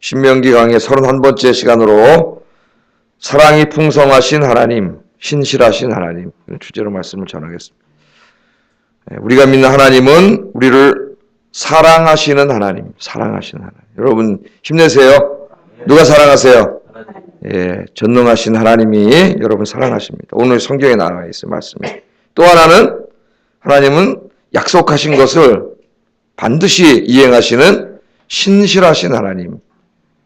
신명기 강의 31번째 시간으로 사랑이 풍성하신 하나님, 신실하신 하나님 주제로 말씀을 전하겠습니다. 우리가 믿는 하나님은 우리를 사랑하시는 하나님, 사랑하시는 하나님. 여러분 힘내세요. 누가 사랑하세요? 예, 전능하신 하나님이 여러분 사랑하십니다. 오늘 성경에 나와 있어요, 말씀이. 또 하나는 하나님은 약속하신 것을 반드시 이행하시는 신실하신 하나님.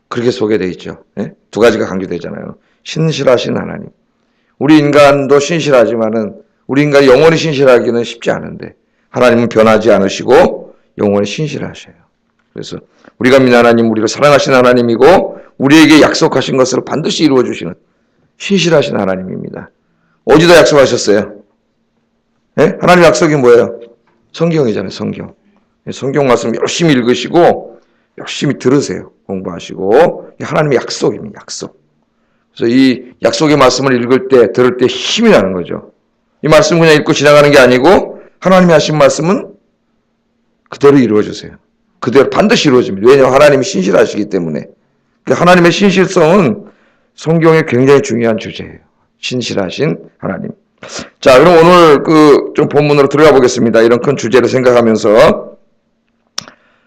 그렇게 소개되어 있죠. 예? 두 가지가 강조되잖아요. 신실하신 하나님. 우리 인간도 신실하지만은 우리 인간이 영원히 신실하기는 쉽지 않은데 하나님은 변하지 않으시고 영원히 신실하셔요. 그래서 우리가 믿는 하나님, 우리를 사랑하시는 하나님이고 우리에게 약속하신 것을 반드시 이루어주시는 신실하신 하나님입니다. 어디다 약속하셨어요? 예? 하나님 약속이 뭐예요? 성경이잖아요. 성경. 성경 말씀 열심히 읽으시고 열심히 들으세요. 공부하시고 하나님의 약속입니다. 약속. 그래서 이 약속의 말씀을 읽을 때 들을 때 힘이 나는 거죠. 이 말씀 그냥 읽고 지나가는 게 아니고 하나님이 하신 말씀은 그대로 이루어주세요. 그대로 반드시 이루어집니다. 왜냐하면 하나님이 신실하시기 때문에. 하나님의 신실성은 성경에 굉장히 중요한 주제예요. 신실하신 하나님. 자, 그럼 오늘 좀 본문으로 들어가 보겠습니다. 이런 큰 주제를 생각하면서.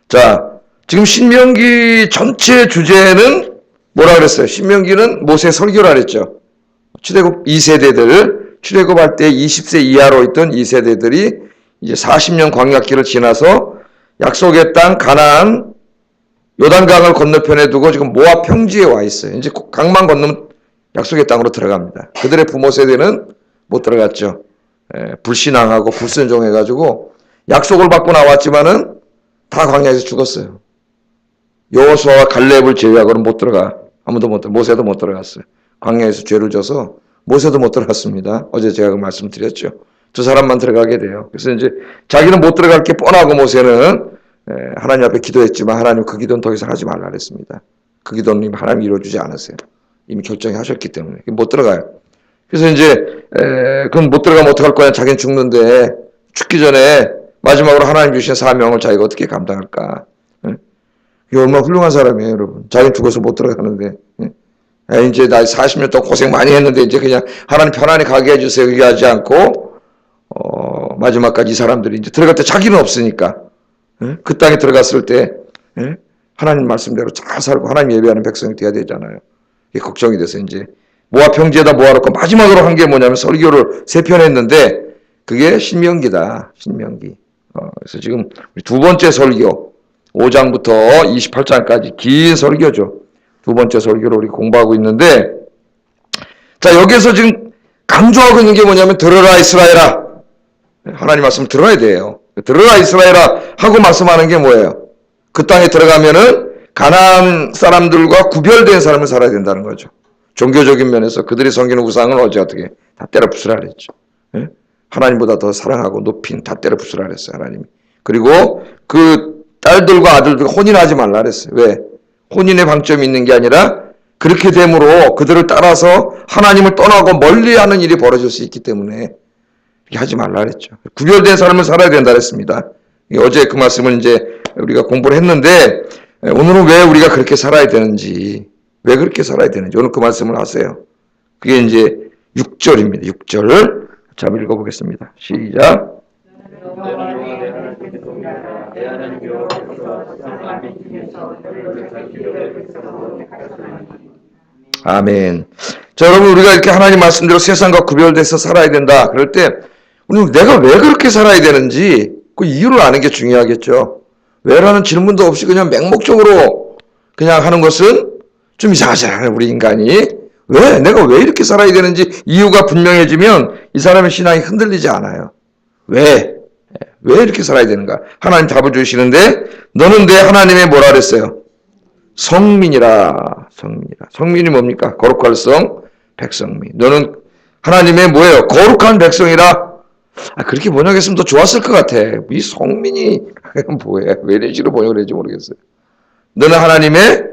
자, 지금 신명기 전체 주제는 뭐라 그랬어요? 신명기는 모세 설교라 그랬죠. 출애굽 2세대들, 출애굽할 때 20세 이하로 있던 2세대들이 이제 40년 광야길을 지나서 약속의 땅 가나안 요단강을 건너편에 두고 지금 모압 평지에 와 있어요. 이제 강만 건너면 약속의 땅으로 들어갑니다. 그들의 부모 세대는 못 들어갔죠. 불신앙하고 불순종해가지고 약속을 받고 나왔지만은 다 광야에서 죽었어요. 여호수아와 갈렙을 제외하고는 못 들어가. 아무도 못 들어가. 모세도 못 들어갔어요. 광야에서 죄를 져서 모세도 못 들어갔습니다. 어제 제가 그 말씀 드렸죠. 두 사람만 들어가게 돼요. 그래서 이제 자기는 못 들어갈 게 뻔하고 모세는 하나님 앞에 기도했지만 하나님 그 기도는 더 이상 하지 말라 그랬습니다. 그 기도는 하나님이 이루어주지 않으세요. 이미 결정하셨기 때문에 못 들어가요. 그래서 이제 그건 못 들어가면 어떡할 거야. 자기는 죽는데 죽기 전에 마지막으로 하나님 주신 사명을 자기가 어떻게 감당할까. 이게 얼마나 훌륭한 사람이에요, 여러분. 자기는 죽어서 못 들어가는데. 이제 나 40년 동안 고생 많이 했는데 이제 그냥 하나님 편안히 가게 해주세요. 얘기하지 않고 마지막까지 이 사람들이 이제 들어갈 때 자기는 없으니까 그 땅에 들어갔을 때 하나님 말씀대로 잘 살고 하나님 예배하는 백성이 돼야 되잖아요. 이게 걱정이 돼서 이제 모압 평지에다 모아놓고 마지막으로 한 게 뭐냐면 설교를 3편 했는데 그게 신명기다. 신명기. 그래서 지금 두 번째 설교 5장부터 28장까지 긴 설교죠. 두 번째 설교를 우리 공부하고 있는데 자 여기에서 지금 강조하고 있는 게 뭐냐면 들어라 이스라엘아. 하나님 말씀을 들어야 돼요. 들어라 이스라엘아 하고 말씀하는 게 뭐예요? 그 땅에 들어가면은 가나안 사람들과 구별된 삶을 살아야 된다는 거죠. 종교적인 면에서 그들이 섬기는 우상을 어떻게 다 때려 부수라 그랬죠. 하나님보다 더 사랑하고 높인 다 때려 부수라 그랬어요. 하나님이. 그리고 그 딸들과 아들들과 혼인하지 말라 그랬어요. 왜? 혼인의 방점이 있는 게 아니라 그렇게 됨으로 그들을 따라서 하나님을 떠나고 멀리하는 일이 벌어질 수 있기 때문에 이렇게 하지 말라 그랬죠. 구별된 삶을 살아야 된다 그랬습니다. 어제 그 말씀을 이제 우리가 공부를 했는데 오늘은 왜 우리가 그렇게 살아야 되는지 왜 그렇게 살아야 되는지 오늘 그 말씀을 하세요. 그게 이제 6절입니다. 6절 자 읽어보겠습니다. 시작. 아멘. 자, 여러분 우리가 이렇게 하나님 말씀대로 세상과 구별돼서 살아야 된다. 그럴 때 우리는 내가 왜 그렇게 살아야 되는지 그 이유를 아는 게 중요하겠죠. 왜라는 질문도 없이 그냥 맹목적으로 그냥 하는 것은 좀 이상하잖아요. 우리 인간이. 왜? 내가 왜 이렇게 살아야 되는지 이유가 분명해지면 이 사람의 신앙이 흔들리지 않아요. 왜? 왜 이렇게 살아야 되는가? 하나님 답을 주시는데 너는 내 하나님의 뭐라 그랬어요? 성민이라. 성민이라. 성민이 뭡니까? 거룩할 성 백성민. 너는 하나님의 뭐예요? 거룩한 백성이라. 그렇게 번역했으면 더 좋았을 것 같아. 이 성민이 뭐야? 왜 이런 식으로 번역을 했는지 모르겠어요. 너는 하나님의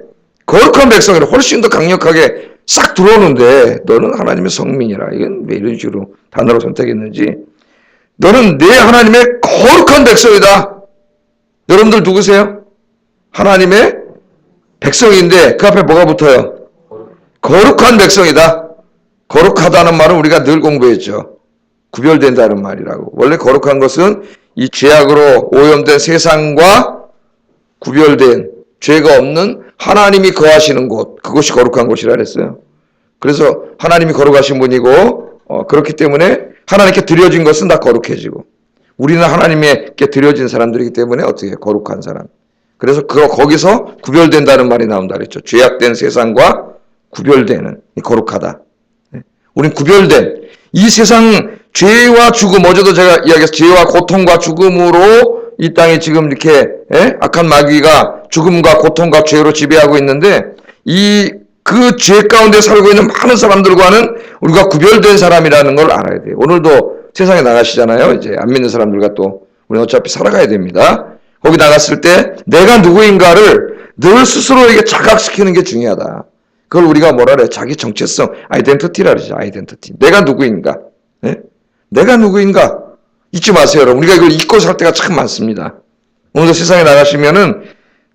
거룩한 백성이라. 훨씬 더 강력하게 싹 들어오는데 너는 하나님의 성민이라. 이건 왜 이런 식으로 단어로 선택했는지. 너는 내 하나님의 거룩한 백성이다. 여러분들 누구세요? 하나님의 백성인데 그 앞에 뭐가 붙어요? 거룩한 백성이다. 거룩하다는 말은 우리가 늘 공부했죠. 구별된다는 말이라고. 원래 거룩한 것은 이 죄악으로 오염된 세상과 구별된 죄가 없는 하나님이 거하시는 곳, 그것이 거룩한 곳이라 그랬어요. 그래서 하나님이 거룩하신 분이고 그렇기 때문에 하나님께 드려진 것은 다 거룩해지고, 우리는 하나님께 드려진 사람들이기 때문에 어떻게 해요? 거룩한 사람. 그래서 거기서 구별된다는 말이 나온다 그랬죠. 죄악된 세상과 구별되는, 거룩하다. 우린 구별된, 이 세상 죄와 죽음, 어제도 제가 이야기했어요. 죄와 고통과 죽음으로 이 땅에 지금 이렇게 악한 마귀가 죽음과 고통과 죄로 지배하고 있는데, 그 죄 가운데 살고 있는 많은 사람들과는 우리가 구별된 사람이라는 걸 알아야 돼요. 오늘도 세상에 나가시잖아요. 이제 안 믿는 사람들과 또 우리는 어차피 살아가야 됩니다. 거기 나갔을 때 내가 누구인가를 늘 스스로에게 자각시키는 게 중요하다. 그걸 우리가 뭐라 그래요? 자기 정체성, 아이덴티티라 그러죠. 아이덴티티. 내가 누구인가? 네? 내가 누구인가? 잊지 마세요, 여러분. 우리가 이걸 잊고 살 때가 참 많습니다. 오늘도 세상에 나가시면은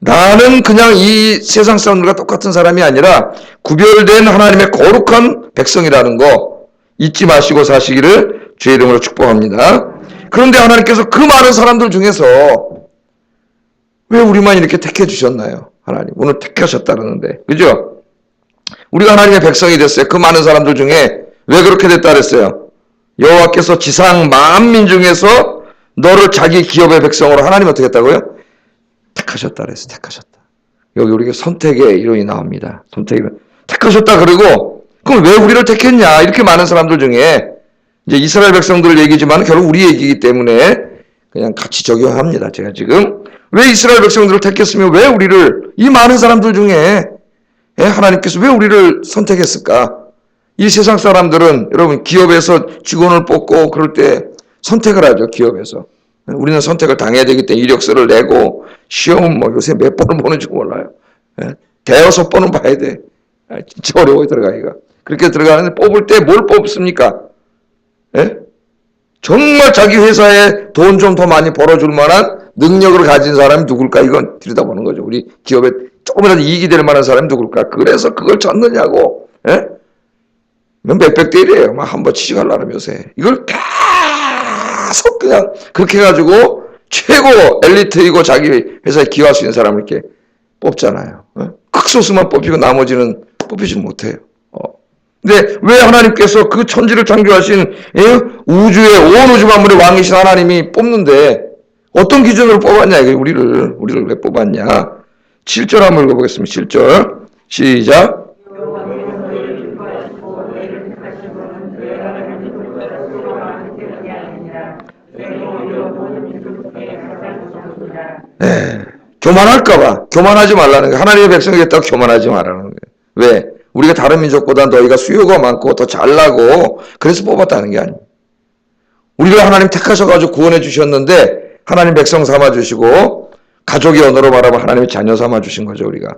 나는 그냥 이 세상 사람들과 똑같은 사람이 아니라 구별된 하나님의 거룩한 백성이라는 거 잊지 마시고 사시기를 주의 이름으로 축복합니다. 그런데 하나님께서 그 많은 사람들 중에서 왜 우리만 이렇게 택해 주셨나요? 하나님 오늘 택하셨다 그러는데, 그죠? 우리가 하나님의 백성이 됐어요. 그 많은 사람들 중에 왜 그렇게 됐다 그랬어요? 여호와께서 지상 만민 중에서 너를 자기 기업의 백성으로 하나님 어떻게 했다고요? 택하셨다 그랬어요. 택하셨다. 여기 우리가 선택의 이론이 나옵니다. 선택의 이론. 택하셨다 그러고, 그럼 왜 우리를 택했냐? 이렇게 많은 사람들 중에 이제 이스라엘 백성들 얘기지만 결국 우리 얘기이기 때문에 그냥 같이 적용합니다. 제가 지금 왜 이스라엘 백성들을 택했으면 왜 우리를, 이 많은 사람들 중에 하나님께서 왜 우리를 선택했을까? 이 세상 사람들은 여러분 기업에서 직원을 뽑고 그럴 때 선택을 하죠. 기업에서. 우리는 선택을 당해야 되기 때문에 이력서를 내고 시험 뭐 요새 몇 번을 보는지 몰라요. 대여섯 번은 봐야 돼. 진짜 어려워요, 들어가기가. 그렇게 들어가는데 뽑을 때 뭘 뽑습니까? 정말 자기 회사에 돈 좀 더 많이 벌어줄 만한 능력을 가진 사람이 누굴까? 이건 들여다보는 거죠. 우리 기업에 조금이라도 이익이 될 만한 사람이 누굴까? 그래서 그걸 찾느냐고. 몇백 대 1이에요. 막 한번 치직하려면 요새. 이걸 계속 그냥 그렇게 해가지고 최고 엘리트이고 자기 회사에 기여할 수 있는 사람을 이렇게 뽑잖아요. 극소수만 뽑히고 나머지는 뽑히지 못해요. 근데 왜 하나님께서 그 천지를 창조하신 우주의 온 우주 만물의 왕이신 하나님이 뽑는데 어떤 기준으로 뽑았냐? 우리를 왜 뽑았냐? 7절 한번 읽어보겠습니다. 7절 시작. 교만할까봐. 교만하지 말라는 거예요. 하나님의 백성이겠다고 교만하지 말라는 거예요. 왜? 우리가 다른 민족보다 너희가 수요가 많고 더 잘나고 그래서 뽑았다는 게 아니에요. 우리가 하나님 택하셔가지고 구원해 주셨는데 하나님 백성 삼아주시고 가족의 언어로 말하면 하나님의 자녀 삼아주신 거죠, 우리가.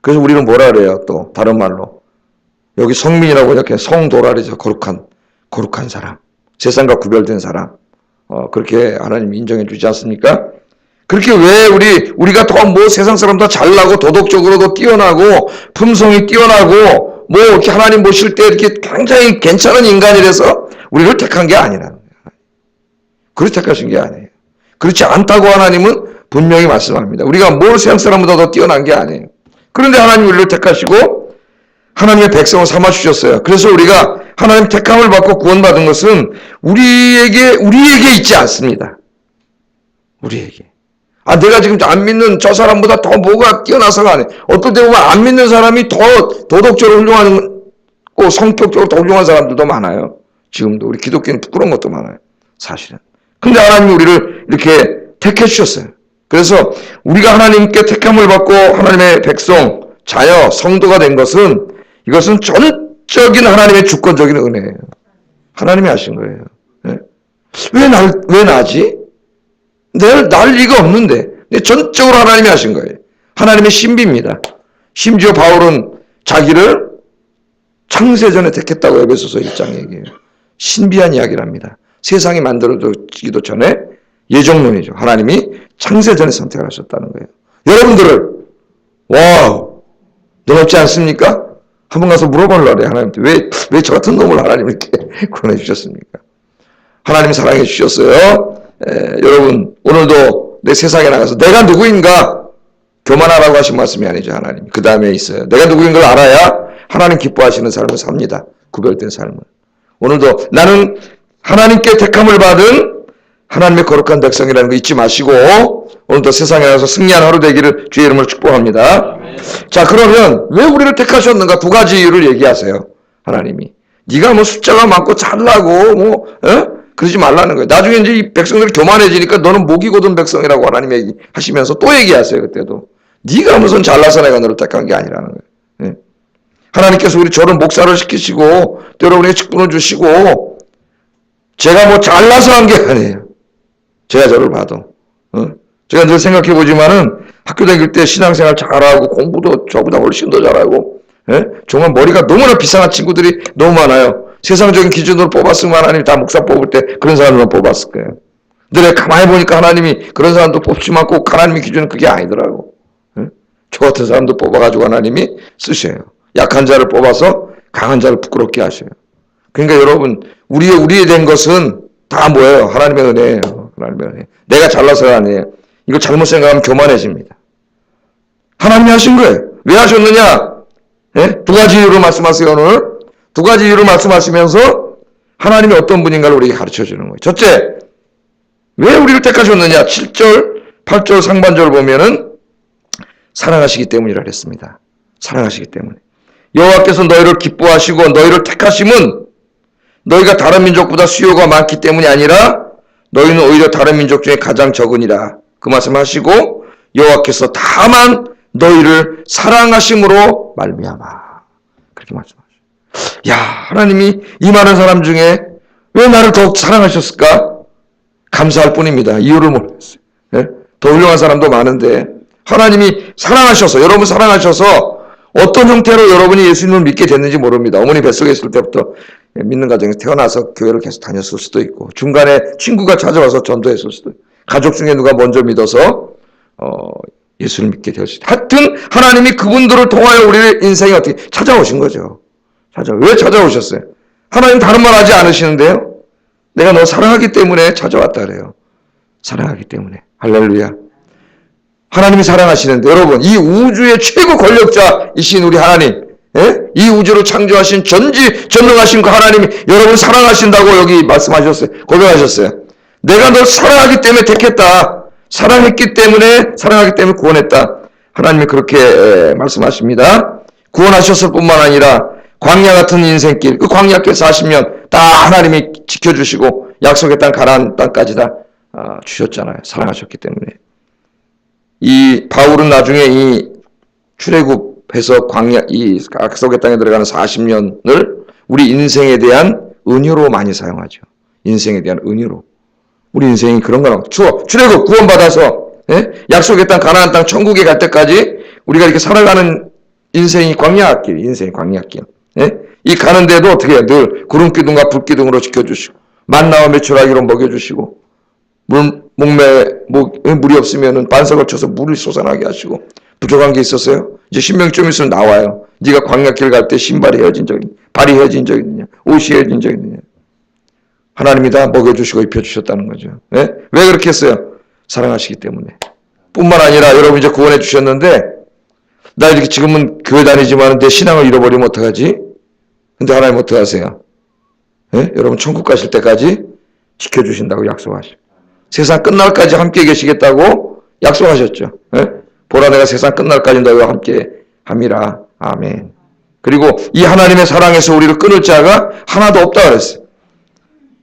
그래서 우리는 뭐라 그래요? 또 다른 말로 여기 성민이라고 이렇게 성도라리죠. 거룩한 사람, 세상과 구별된 사람. 그렇게 하나님 인정해 주지 않습니까? 그렇게 왜 우리가 더 뭐 세상 사람보다 잘나고 도덕적으로도 뛰어나고 품성이 뛰어나고 뭐 이렇게 하나님 모실 때 이렇게 굉장히 괜찮은 인간이라서 우리를 택한 게 아니라는 거예요. 그렇게 택하신 게 아니에요. 그렇지 않다고 하나님은 분명히 말씀합니다. 우리가 뭘 세상 사람보다 더 뛰어난 게 아니에요. 그런데 하나님 우리를 택하시고 하나님의 백성을 삼아주셨어요. 그래서 우리가 하나님 택함을 받고 구원받은 것은 우리에게 있지 않습니다. 우리에게. 내가 지금 안 믿는 저 사람보다 더 뭐가 뛰어나서가 아니에요. 어떨 때 보면 안 믿는 사람이 더 도덕적으로 훌륭한, 성격적으로 더 훌륭한 사람들도 많아요. 지금도 우리 기독교는 부끄러운 것도 많아요. 사실은. 근데 하나님이 우리를 이렇게 택해 주셨어요. 그래서 우리가 하나님께 택함을 받고 하나님의 백성, 자녀, 성도가 된 것은 이것은 전적인 하나님의 주권적인 은혜예요. 하나님이 하신 거예요. 왜 나지? 날 리가 없는데. 전적으로 하나님이 하신 거예요. 하나님의 신비입니다. 심지어 바울은 자기를 창세전에 택했다고 에베소서 1장 얘기해요. 신비한 이야기랍니다. 세상이 만들어지기도 전에 예정론이죠. 하나님이 창세전에 선택을 하셨다는 거예요. 여러분들을 없지 않습니까? 한번 가서 물어보려고 그래요. 하나님한테. 왜 저 같은 놈을 하나님 이렇게 구원해 주셨습니까? 하나님이 사랑해 주셨어요. 여러분, 오늘도 내 세상에 나가서 내가 누구인가 교만하라고 하신 말씀이 아니죠. 하나님. 그 다음에 있어요. 내가 누구인 걸 알아야 하나님 기뻐하시는 삶을 삽니다. 구별된 삶을. 오늘도 나는 하나님께 택함을 받은 하나님의 거룩한 백성이라는 거 잊지 마시고 오늘도 세상에 나가서 승리한 하루 되기를 주의 이름으로 축복합니다. 자, 그러면 왜 우리를 택하셨는가? 두 가지 이유를 얘기하세요. 하나님이. 네가 뭐 숫자가 많고 잘나고 그러지 말라는 거예요. 나중에 이제 이 백성들이 교만해지니까 너는 목이 곧은 백성이라고 하나님 얘기하시면서 또 얘기하세요. 그때도. 네가 무슨 잘나서 내가 너를 택한 게 아니라는 거예요. 하나님께서 우리 저를 목사를 시키시고 또 여러분에게 직분을 주시고 제가 뭐 잘나서 한 게 아니에요. 제가 저를 봐도. 제가 늘 생각해 보지만은 학교 다닐 때 신앙생활 잘하고 공부도 저보다 훨씬 더 잘하고 정말 머리가 너무나 비상한 친구들이 너무 많아요. 세상적인 기준으로 뽑았으면 하나님이 다 목사 뽑을 때 그런 사람들만 뽑았을 거예요. 근데 가만히 보니까 하나님이 그런 사람도 뽑지만 꼭 하나님의 기준은 그게 아니더라고. 저 같은 사람도 뽑아가지고 하나님이 쓰셔요. 약한 자를 뽑아서 강한 자를 부끄럽게 하셔요. 그러니까 여러분 우리의 된 것은 다 뭐예요? 하나님의 은혜예요. 하나님의 은혜. 내가 잘나서가 아니에요. 이거 잘못 생각하면 교만해집니다. 하나님이 하신 거예요. 왜 하셨느냐? 두 가지 이유로 말씀하세요. 오늘 두 가지 이유로 말씀하시면서 하나님이 어떤 분인가를 우리에게 가르쳐주는 거예요. 첫째, 왜 우리를 택하셨느냐? 7절, 8절 상반절을 보면은 사랑하시기 때문이라 그랬습니다. 사랑하시기 때문에. 여호와께서 너희를 기뻐하시고 너희를 택하심은 너희가 다른 민족보다 수요가 많기 때문이 아니라 너희는 오히려 다른 민족 중에 가장 적으니라. 그 말씀하시고 여호와께서 다만 너희를 사랑하심으로 말미암아. 그렇게 말씀하시죠. 야, 하나님이 이 많은 사람 중에 왜 나를 더욱 사랑하셨을까? 감사할 뿐입니다. 이유를 모르겠어요. 더 훌륭한 사람도 많은데 하나님이 사랑하셔서 여러분 사랑하셔서 어떤 형태로 여러분이 예수님을 믿게 됐는지 모릅니다. 어머니 뱃속에 있을 때부터 믿는 가정에서 태어나서 교회를 계속 다녔을 수도 있고 중간에 친구가 찾아와서 전도했을 수도 있고 가족 중에 누가 먼저 믿어서 예수를 믿게 될 수도 있고 하여튼 하나님이 그분들을 통하여 우리의 인생에 어떻게 찾아오신 거죠. 왜 찾아오셨어요? 하나님 다른 말 하지 않으시는데요. 내가 너 사랑하기 때문에 찾아왔다 그래요. 사랑하기 때문에. 할렐루야. 하나님이 사랑하시는데 여러분 이 우주의 최고 권력자이신 우리 하나님 이 우주를 창조하신 전능하신 그 하나님이 여러분 사랑하신다고 여기 말씀하셨어요. 고백하셨어요. 내가 널 사랑하기 때문에 택했다. 사랑하기 때문에 구원했다. 하나님이 그렇게 말씀하십니다. 구원하셨을 뿐만 아니라 광야 같은 인생길 그 광야길 40년 다 하나님이 지켜주시고 약속의 땅 가나안 땅까지 다 주셨잖아요. 사랑하셨기 때문에. 이 바울은 나중에 이 출애굽해서 광야 이 약속의 땅에 들어가는 40년을 우리 인생에 대한 은유로 많이 사용하죠. 인생에 대한 은유로. 우리 인생이 그런 거라고. 출애굽 구원받아서 약속의 땅 가나안 땅 천국에 갈 때까지 우리가 이렇게 살아가는 인생이 광야길, 인생이 광야길. 이 가는데도 어떻게 해요? 늘 구름 기둥과 불 기둥으로 지켜주시고 만나와 메추라기로 먹여주시고 물이 없으면은 반석을 쳐서 물을 솟아나게 하시고 부족한 게 있었어요? 이제 신명이 좀 있으면 나와요. 네가 광야길 갈 때 신발이 헤어진 적이 있냐? 발이 헤어진 적이 있느냐? 옷이 헤어진 적이 있느냐? 하나님이 다 먹여주시고 입혀주셨다는 거죠. 왜 그렇게 했어요? 사랑하시기 때문에. 뿐만 아니라 여러분 이제 구원해 주셨는데 나 이렇게 지금은 교회 다니지만 내 신앙을 잃어버리면 어떡하지? 근데 하나님 어떡하세요? 여러분 천국 가실 때까지 지켜주신다고 약속하시고 세상 끝날까지 함께 계시겠다고 약속하셨죠. 보라 내가 세상 끝날까지 너희와 함께 함이라. 아멘. 그리고 이 하나님의 사랑에서 우리를 끊을 자가 하나도 없다 그랬어요.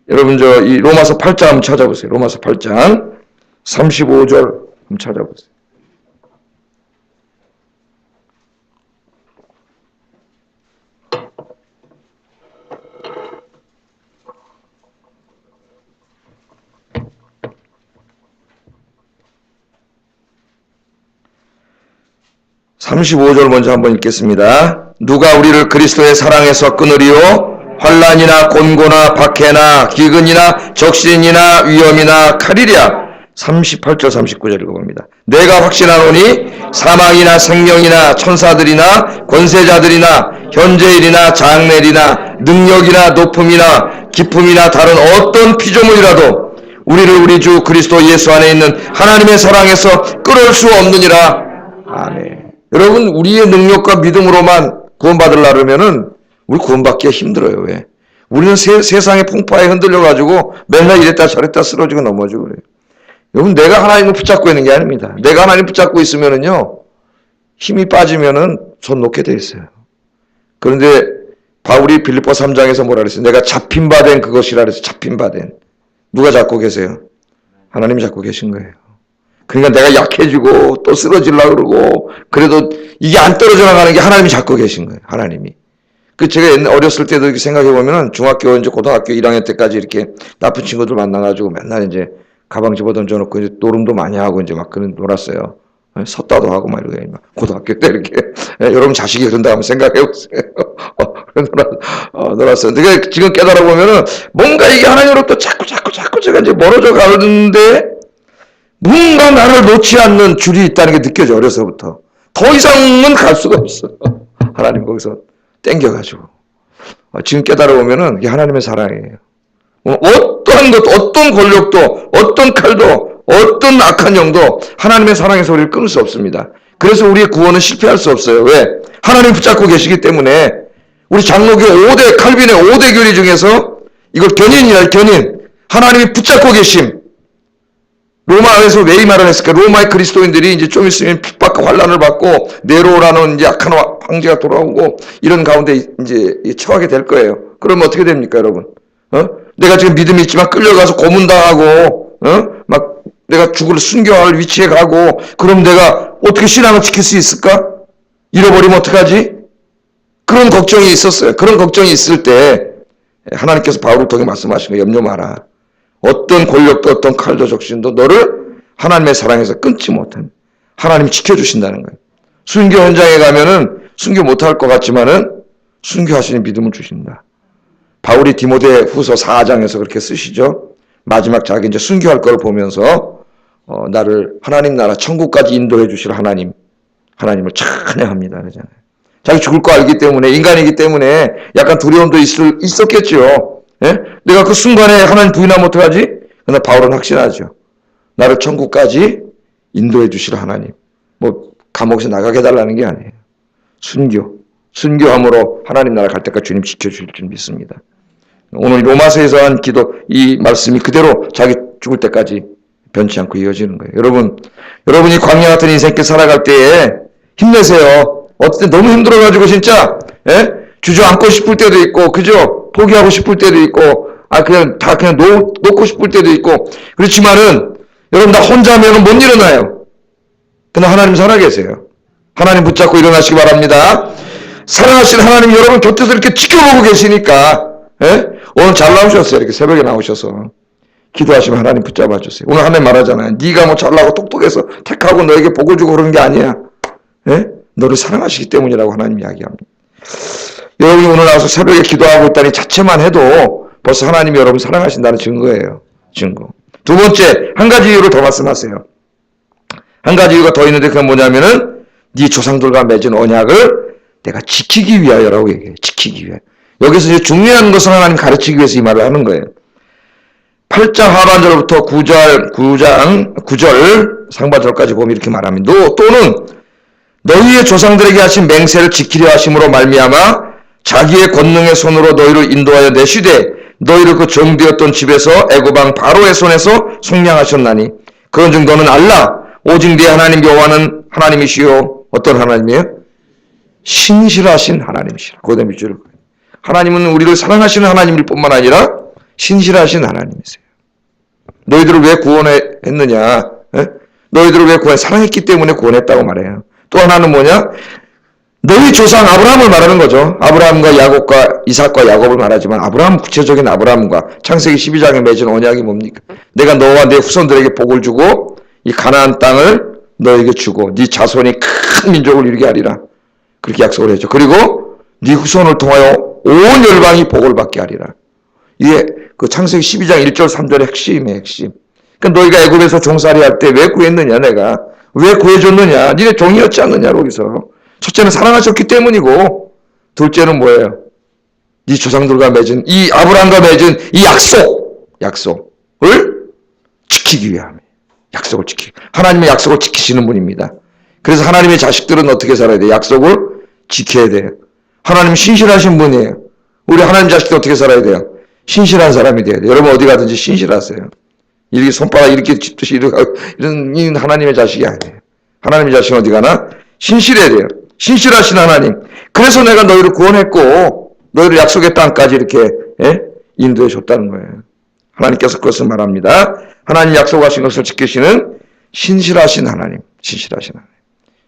여러분 이 로마서 8장 한번 찾아보세요. 로마서 8장 35절 한번 찾아보세요. (35절) 먼저 한번 읽겠습니다. 누가 우리를 그리스도의 사랑에서 끊으리요? 환난이나 곤고나 박해나 기근이나 적신이나 위험이나 칼이랴. 38절 39절 읽어봅니다. 내가 확신하노니 사망이나 생명이나 천사들이나 권세자들이나 현재일이나 장래일이나 능력이나 높음이나 기품이나 다른 어떤 피조물이라도 우리를 우리 주 그리스도 예수 안에 있는 하나님의 사랑에서 끌어올 수 없느니라. 아멘. 여러분, 우리의 능력과 믿음으로만 구원받으려면은 우리 구원받기가 힘들어요. 왜? 우리는 세상의 풍파에 흔들려가지고 맨날 이랬다 저랬다 쓰러지고 넘어지고 그래요. 여러분, 내가 하나님을 붙잡고 있는 게 아닙니다. 내가 하나님 붙잡고 있으면은요, 힘이 빠지면은 손 놓게 돼 있어요. 그런데 바울이 빌립보 3장에서 뭐라 그랬어요? 내가 잡힌 바 된 그것이라 그랬어요. 잡힌 바 된. 누가 잡고 계세요? 하나님이 잡고 계신 거예요. 그러니까 내가 약해지고 또 쓰러지려고 그러고 그래도 이게 안 떨어져 나가는 게 하나님이 잡고 계신 거예요. 하나님이. 제가 옛날 어렸을 때도 이렇게 생각해 보면은 중학교, 이제 고등학교 1학년 때까지 이렇게 나쁜 친구들 만나가지고 맨날 이제 가방 집어 던져놓고 이제 노름도 많이 하고 이제 막 그런 놀았어요. 섰다도 하고 막 이러고 고등학교 때 이렇게 여러분 자식이 그런다 하면 생각해 보세요. 놀았어요. 근데 지금 깨달아 보면은 뭔가 이게 하나님으로부터 자꾸 제가 이제 멀어져 가는데 뭔가 나를 놓지 않는 줄이 있다는 게 느껴져. 어려서부터 더 이상은 갈 수가 없어. 하나님 거기서 땡겨가지고 지금 깨달아 보면은 이게 하나님의 사랑이에요. 어떠한 것도, 어떤 권력도, 어떤 칼도, 어떤 악한 영도 하나님의 사랑에서 우리를 끊을 수 없습니다. 그래서 우리의 구원은 실패할 수 없어요. 왜? 하나님 붙잡고 계시기 때문에. 우리 장로교 5대, 칼빈의 5대 교리 중에서 이걸 견인이야, 견인. 하나님이 붙잡고 계심. 로마에서 왜 이 말을 했을까? 로마의 그리스도인들이 이제 좀 있으면 핍박과 환란을 받고 네로라는 이제 악한 황제가 돌아오고 이런 가운데 이제 처하게 될 거예요. 그러면 어떻게 됩니까, 여러분? 내가 지금 믿음이 있지만 끌려가서 고문당하고, 막 내가 죽을 순교할 위치에 가고, 그럼 내가 어떻게 신앙을 지킬 수 있을까? 잃어버리면 어떡하지? 그런 걱정이 있었어요. 그런 걱정이 있을 때 하나님께서 바울을 통해 말씀하신 거 염려 마라. 어떤 권력도 어떤 칼도 적신도 너를 하나님의 사랑에서 끊지 못한 하나님이 지켜주신다는 거예요. 순교 현장에 가면은 순교 못할 것 같지만은 순교하시는 믿음을 주신다. 바울이 디모데 후서 4장에서 그렇게 쓰시죠. 마지막 자기 이제 순교할 걸 보면서 나를 하나님 나라 천국까지 인도해 주실 하나님을 찬양합니다. 그러잖아요. 자기 죽을 거 알기 때문에, 인간이기 때문에 약간 두려움도 있었겠죠. 예? 내가 그 순간에 하나님 부인하면 어떡하지? 그러나 바울은 확신하죠. 나를 천국까지 인도해 주실 하나님. 뭐 감옥에서 나가게 해달라는 게 아니에요. 순교함으로 하나님 나라 갈 때까지 주님 지켜주실 줄 믿습니다. 오늘 로마서에서 한 기도, 이 말씀이 그대로 자기 죽을 때까지 변치 않고 이어지는 거예요. 여러분이 광야 같은 인생길 살아갈 때에 힘내세요. 어쨌든 너무 힘들어가지고 진짜, 예? 주저앉고 싶을 때도 있고, 그죠? 포기하고 싶을 때도 있고, 그냥 놓고 싶을 때도 있고, 그렇지만은, 여러분 나 혼자면은 못 일어나요. 그러나 하나님 살아계세요. 하나님 붙잡고 일어나시기 바랍니다. 사랑하신 하나님 여러분 곁에서 이렇게 지켜보고 계시니까, 예? 오늘 잘 나오셨어요. 이렇게 새벽에 나오셔서. 기도하시면 하나님 붙잡아 주세요. 오늘 하나님 말하잖아요. 네가 뭐 잘나고 똑똑해서 택하고 너에게 복을 주고 그러는 게 아니야. 예? 너를 사랑하시기 때문이라고 하나님 이야기합니다. 여러분이 오늘 나와서 새벽에 기도하고 있다니 자체만 해도 벌써 하나님이 여러분 사랑하신다는 증거예요. 증거. 두 번째, 한 가지 이유를 더 말씀하세요. 한 가지 이유가 더 있는데 그건 뭐냐면은 네 조상들과 맺은 언약을 내가 지키기 위하여라고 얘기해요. 지키기 위하여. 여기서 이제 중요한 것을 하나님 가르치기 위해서 이 말을 하는 거예요. 8장 하반절부터 9절 상반절까지 보면 이렇게 말합니다. 또는 너희의 조상들에게 하신 맹세를 지키려 하심으로 말미암아 자기의 권능의 손으로 너희를 인도하여 내시되 너희를 그 종되었던 집에서 애굽 왕 바로의 손에서 속량하셨나니 그런즉 너는 알라 오직 네 하나님 여호와는 하나님이시요 어떤 하나님이에요? 신실하신 하나님이시라. 거기다 밑줄을 그어요. 하나님은 우리를 사랑하시는 하나님일 뿐만 아니라 신실하신 하나님이세요. 너희들을 왜 구원했느냐? 에? 너희들을 왜 사랑했기 때문에 구원했다고 말해요. 또 하나는 뭐냐? 너희 조상 아브라함을 말하는 거죠. 아브라함과 야곱과 이삭과 야곱을 말하지만 아브라함, 구체적인 아브라함과 창세기 12장에 맺은 언약이 뭡니까? 내가 너와 내 후손들에게 복을 주고 이 가나안 땅을 너에게 주고 네 자손이 큰 민족을 이루게 하리라. 그렇게 약속을 했죠. 그리고 네 후손을 통하여 온 열방이 복을 받게 하리라. 이게 그 창세기 12장 1절 3절의 핵심이에요. 핵심. 그러니까 너희가 애굽에서 종살이 할 때 왜 구했느냐, 내가. 왜 구해줬느냐. 니네 종이었지 않느냐, 거기서. 첫째는 사랑하셨기 때문이고, 둘째는 뭐예요? 네 조상들과 맺은, 이 아브라함과 맺은 이 약속을 지키기 위함이에요. 약속을 지키기. 하나님의 약속을 지키시는 분입니다. 그래서 하나님의 자식들은 어떻게 살아야 돼요? 약속을 지켜야 돼요. 하나님 신실하신 분이에요. 우리 하나님 자식들 어떻게 살아야 돼요? 신실한 사람이 돼야 돼요. 여러분 어디 가든지 신실하세요. 이렇게 손바닥 이렇게 짚듯이 이런 하나님의 자식이 아니에요. 하나님의 자식은 어디 가나? 신실해야 돼요. 신실하신 하나님. 그래서 내가 너희를 구원했고 너희를 약속의 땅까지 이렇게 인도해 줬다는 거예요. 하나님께서 그것을 말합니다. 하나님 약속하신 것을 지키시는 신실하신 하나님. 신실하신 하나님.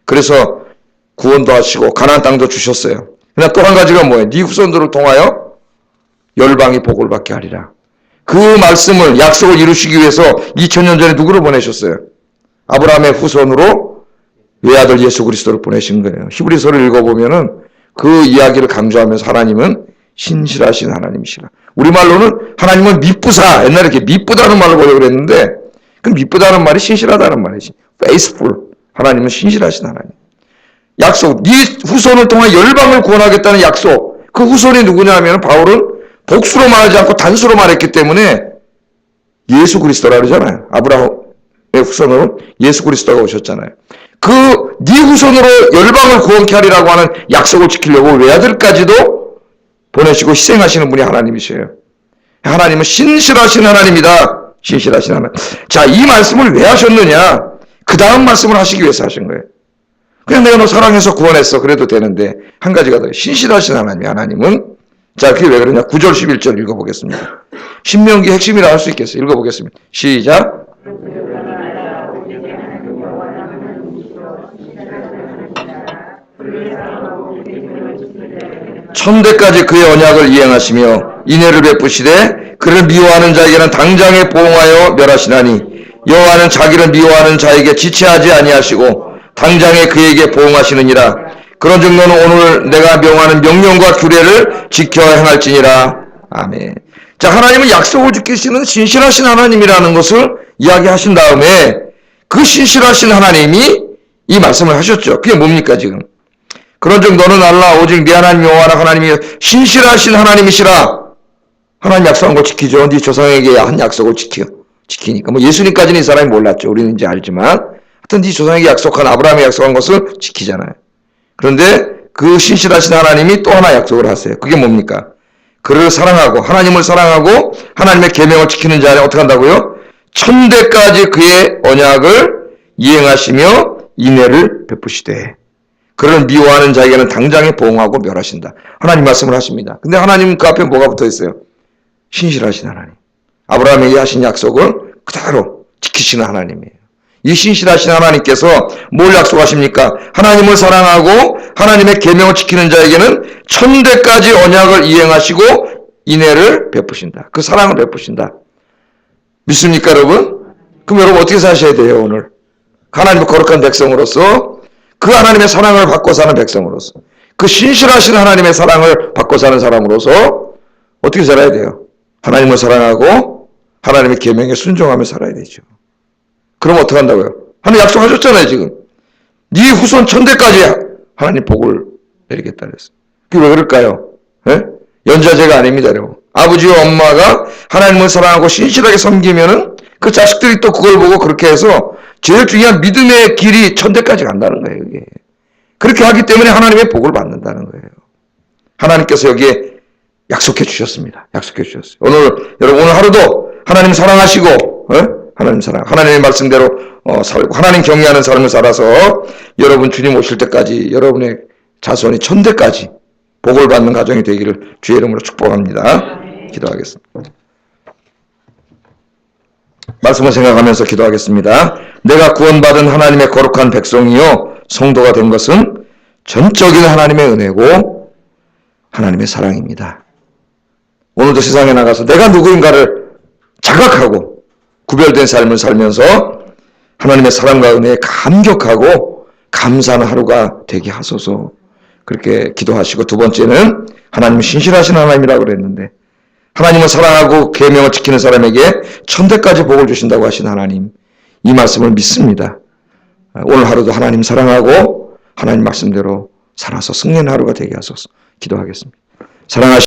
그래서 구원도 하시고 가나안 땅도 주셨어요. 그러나 또 한 가지가 뭐예요? 네 후손들을 통하여 열방이 복을 받게 하리라. 그 말씀을 약속을 이루시기 위해서 2000년 전에 누구를 보내셨어요? 아브라함의 후손으로 외아들 예수 그리스도를 보내신 거예요. 히브리서를 읽어보면은 그 이야기를 강조하면서 하나님은 신실하신 하나님이시라. 우리말로는 하나님은 미쁘사. 옛날에 이렇게 미쁘다는 말로 보려고 그랬는데 그 미쁘다는 말이 신실하다는 말이지. faithful. 하나님은 신실하신 하나님. 약속. 네 후손을 통해 열방을 구원하겠다는 약속. 그 후손이 누구냐 하면 바울은 복수로 말하지 않고 단수로 말했기 때문에 예수 그리스도라 그러잖아요. 아브라함의 후손으로 예수 그리스도가 오셨잖아요. 그 네 후손으로 열방을 구원케 하리라고 하는 약속을 지키려고 외아들까지도 보내시고 희생하시는 분이 하나님이세요. 하나님은 신실하신 하나님이다. 신실하신 하나님. 자, 이 말씀을 왜 하셨느냐? 그 다음 말씀을 하시기 위해서 하신 거예요. 그냥 내가 너 사랑해서 구원했어. 그래도 되는데 한 가지가 더 신실하신 하나님은 자, 그게 왜 그러냐? 9절 11절 읽어보겠습니다. 신명기 핵심이라 할 수 있겠어요. 읽어보겠습니다. 시작. 천대까지 그의 언약을 이행하시며 인애를 베푸시되 그를 미워하는 자에게는 당장에 보응하여 멸하시나니 여호와는 자기를 미워하는 자에게 지체하지 아니하시고 당장에 그에게 보응하시느니라. 그런즉 너는 오늘 내가 명하는 명령과 규례를 지켜야 행할지니라. 아멘. 자, 하나님은 약속을 지키시는 신실하신 하나님이라는 것을 이야기하신 다음에 그 신실하신 하나님이 이 말씀을 하셨죠. 그게 뭡니까 지금? 그런즉 너는 알라 오직 네 하나님 여호와는 하나님이 신실하신 하나님이시라. 하나님 약속한 걸 지키죠. 네 조상에게 한 약속을 지키니까. 뭐 예수님까지는 이 사람이 몰랐죠. 우리는 이제 알지만 하여튼 네 조상에게 약속한 아브라함이 약속한 것을 지키잖아요. 그런데 그 신실하신 하나님이 또 하나 약속을 하세요. 그게 뭡니까? 그를 사랑하고 하나님을 사랑하고 하나님의 계명을 지키는 자는 어떻게 한다고요? 천대까지 그의 언약을 이행하시며 인애를 베푸시되 그를 미워하는 자에게는 당장에 보응하고 멸하신다. 하나님 말씀을 하십니다. 근데 하나님 그 앞에 뭐가 붙어 있어요? 신실하신 하나님. 아브라함에게 하신 약속을 그대로 지키시는 하나님이에요. 이 신실하신 하나님께서 뭘 약속하십니까? 하나님을 사랑하고 하나님의 계명을 지키는 자에게는 천대까지 언약을 이행하시고 인애를 베푸신다. 그 사랑을 베푸신다. 믿습니까, 여러분? 그럼 여러분 어떻게 사셔야 돼요, 오늘? 하나님의 거룩한 백성으로서 그 하나님의 사랑을 받고 사는 백성으로서 그 신실하신 하나님의 사랑을 받고 사는 사람으로서 어떻게 살아야 돼요? 하나님을 사랑하고 하나님의 계명에 순종하며 살아야 되죠. 그럼 어떻게 한다고요? 하나님 약속하셨잖아요, 지금. 네 후손 천대까지 하나님 복을 내리겠다 그랬어요. 그게 왜 그럴까요? 예? 연좌제가 아닙니다, 여러분. 아버지와 엄마가 하나님을 사랑하고 신실하게 섬기면은 그 자식들이 또 그걸 보고 그렇게 해서 제일 중요한 믿음의 길이 천대까지 간다는 거예요, 이게. 그렇게 하기 때문에 하나님의 복을 받는다는 거예요. 하나님께서 여기에 약속해 주셨습니다. 약속해 주셨어요. 여러분 오늘 하루도 하나님 사랑하시고, 하나님 사랑, 하나님의 말씀대로 살고 하나님 경외하는 삶을 살아서 여러분 주님 오실 때까지 여러분의 자손이 천대까지 복을 받는 가정이 되기를 주의 이름으로 축복합니다. 기도하겠습니다. 말씀을 생각하면서 기도하겠습니다. 내가 구원받은 하나님의 거룩한 백성이요 성도가 된 것은 전적인 하나님의 은혜고 하나님의 사랑입니다. 오늘도 세상에 나가서 내가 누구인가를 자각하고 구별된 삶을 살면서 하나님의 사랑과 은혜에 감격하고 감사하는 하루가 되게 하소서. 그렇게 기도하시고 두 번째는 하나님은 신실하신 하나님이라고 그랬는데 하나님을 사랑하고 계명을 지키는 사람에게 천대까지 복을 주신다고 하신 하나님, 이 말씀을 믿습니다. 오늘 하루도 하나님 사랑하고 하나님 말씀대로 살아서 승리하는 하루가 되게 하소서. 기도하겠습니다. 사랑하시